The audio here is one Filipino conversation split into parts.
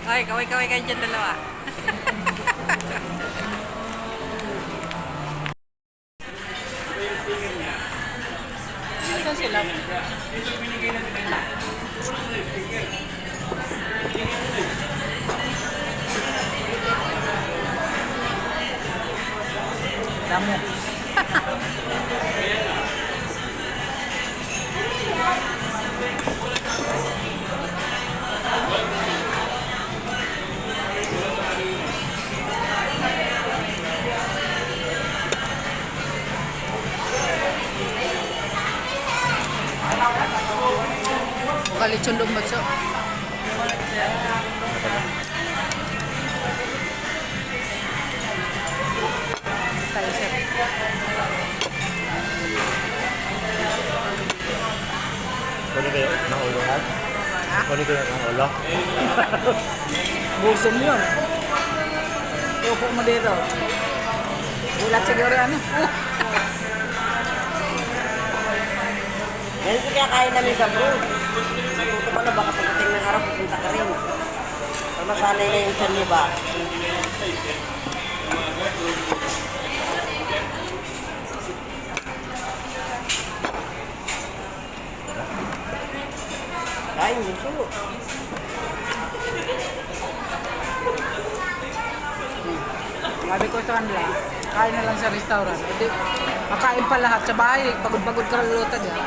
Ay, kaway-kaway kayo dyan dalawa. Saan sila? Damo. Kalitsyon lumotso. Tayo sir. Kunin kayo ng ulo ha? Kunin kayo ng ulo? Busong yun. Upo mo dito. Bulat siguro ano. Yan po kaya kaya namin sa bro. Natuto ka na baka pagdating ng araw pupunta ka rin. Para masanay na yung tiyan niya ba? Kain mo sulo. Sabi ko sa kanila, kain na lang sa restaurant. Hindi, makain pa lahat sa bahay. Pagod-pagod ka lulutan yan.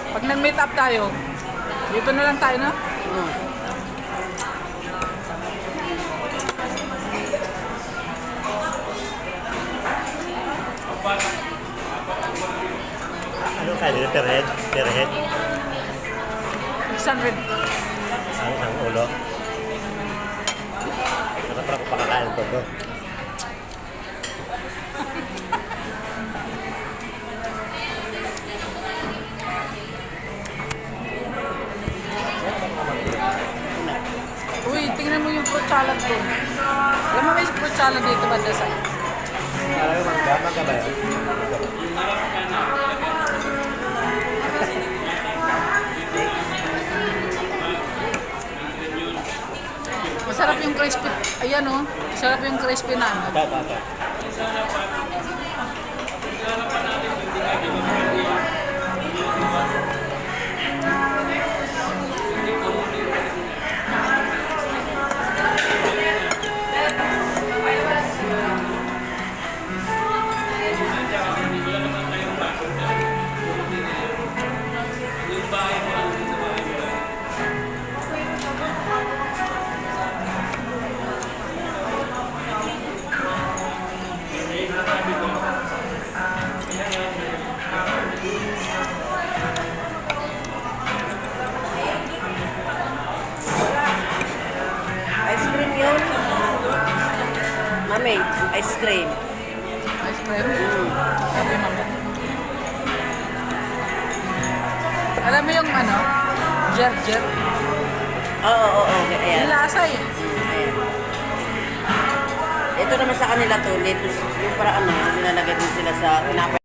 Pag nag-meet up tayo, dito na lang tayo, no? Ano kayo nila? Per head? Per head? 600. Ang ulo? Ano parang pakakain ko doon? Uy, tingnan mo yung fruit salad ko. Alam mo may fruit salad dito banda sa... Alam mo, magkama ka ba yan? Masarap yung crispy. Ayan oh. Masarap yung crispy na. Ito. Ice cream yun. Mami, ice cream. Ice cream. Sabi mama. Alam mo yung ano? Jer-jer. Oo. Ayan. Yung lasa eh. Ayan. Ito naman sa kanila to, lettuce. Yung para ano, nilalagay din sila sa tinapay.